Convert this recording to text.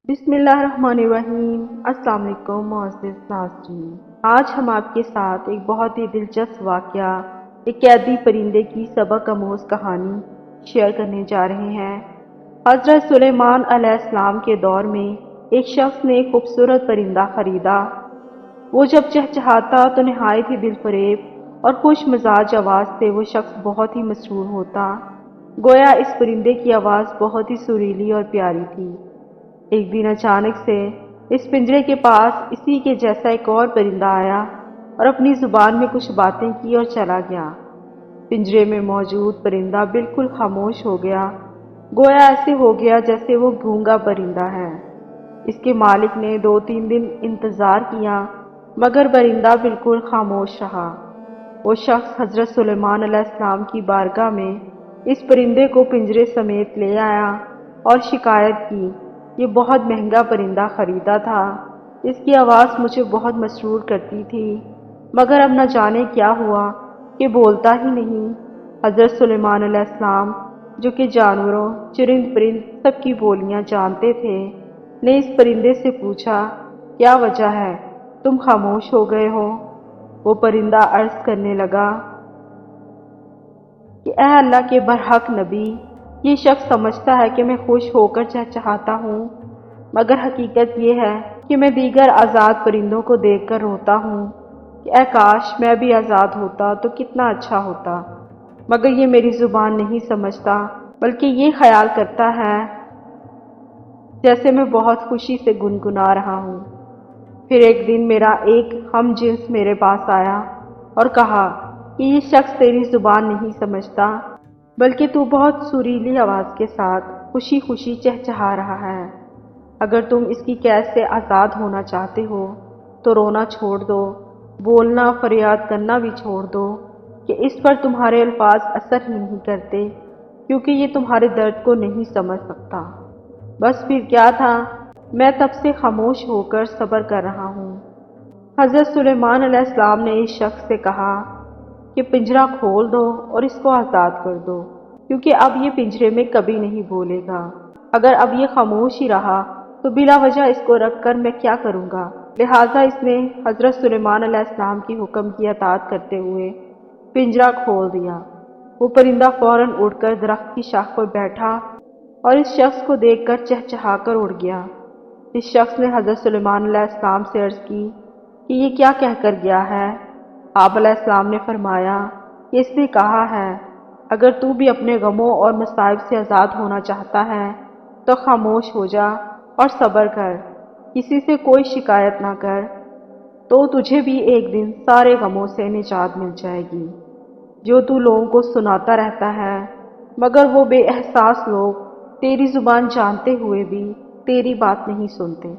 بسم اللہ الرحمن الرحیم۔ السلام علیکم معزز ناظرین، آج ہم آپ کے ساتھ ایک بہت ہی دلچسپ واقعہ، ایک قیدی پرندے کی سبق آموز کہانی شیئر کرنے جا رہے ہیں۔ حضرت سلیمان علیہ السلام کے دور میں ایک شخص نے ایک خوبصورت پرندہ خریدا۔ وہ جب چہچہاتا تو نہایت ہی دل فریب اور خوش مزاج آواز سے وہ شخص بہت ہی مسرور ہوتا، گویا اس پرندے کی آواز بہت ہی سریلی اور پیاری تھی۔ ایک دن اچانک سے اس پنجرے کے پاس اسی کے جیسا ایک اور پرندہ آیا اور اپنی زبان میں کچھ باتیں کی اور چلا گیا۔ پنجرے میں موجود پرندہ بالکل خاموش ہو گیا، گویا ایسے ہو گیا جیسے وہ گونگا پرندہ ہے۔ اس کے مالک نے 2-3 دن انتظار کیا مگر پرندہ بالکل خاموش رہا۔ وہ شخص حضرت سلیمان علیہ السلام کی بارگاہ میں اس پرندے کو پنجرے سمیت لے آیا اور شکایت کی، یہ بہت مہنگا پرندہ خریدا تھا، اس کی آواز مجھے بہت مسرور کرتی تھی، مگر اب نہ جانے کیا ہوا کہ بولتا ہی نہیں۔ حضرت سلیمان علیہ السلام جو کہ جانوروں، چرند پرند سب کی بولیاں جانتے تھے، نے اس پرندے سے پوچھا، کیا وجہ ہے تم خاموش ہو گئے ہو؟ وہ پرندہ عرض کرنے لگا کہ اے اللہ کے برحق نبی، یہ شخص سمجھتا ہے کہ میں خوش ہو کر چہچہاتا ہوں، مگر حقیقت یہ ہے کہ میں دیگر آزاد پرندوں کو دیکھ کر روتا ہوں کہ اے کاش میں بھی آزاد ہوتا تو کتنا اچھا ہوتا، مگر یہ میری زبان نہیں سمجھتا، بلکہ یہ خیال کرتا ہے جیسے میں بہت خوشی سے گنگنا رہا ہوں۔ پھر ایک دن میرا ایک ہم جنس میرے پاس آیا اور کہا کہ یہ شخص تیری زبان نہیں سمجھتا، بلکہ تو بہت سریلی آواز کے ساتھ خوشی خوشی چہچہا رہا ہے۔ اگر تم اس کی قید سے آزاد ہونا چاہتے ہو تو رونا چھوڑ دو، بولنا فریاد کرنا بھی چھوڑ دو کہ اس پر تمہارے الفاظ اثر ہی نہیں کرتے، کیونکہ یہ تمہارے درد کو نہیں سمجھ سکتا۔ بس پھر کیا تھا، میں تب سے خاموش ہو کر صبر کر رہا ہوں۔ حضرت سلیمان علیہ السلام نے اس شخص سے کہا کہ پنجرہ کھول دو اور اس کو آزاد کر دو، کیونکہ اب یہ پنجرے میں کبھی نہیں بولے گا۔ اگر اب یہ خاموش ہی رہا تو بلا وجہ اس کو رکھ کر میں کیا کروں گا؟ لہٰذا اس نے حضرت سلیمان علیہ السلام کی حکم کی اطاعت کرتے ہوئے پنجرہ کھول دیا۔ وہ پرندہ فوراً اڑ کر درخت کی شاخ پر بیٹھا اور اس شخص کو دیکھ کر چہچہا کر اڑ گیا۔ اس شخص نے حضرت سلیمان علیہ السلام سے عرض کی کہ یہ کیا کہہ کر گیا ہے؟ آپ علیہ السلام نے فرمایا کہ اس نے کہا ہے، اگر تو بھی اپنے غموں اور مصائب سے آزاد ہونا چاہتا ہے تو خاموش ہو جا اور صبر کر، کسی سے کوئی شکایت نہ کر، تو تجھے بھی ایک دن سارے غموں سے نجات مل جائے گی۔ جو تو لوگوں کو سناتا رہتا ہے، مگر وہ بے احساس لوگ تیری زبان جانتے ہوئے بھی تیری بات نہیں سنتے۔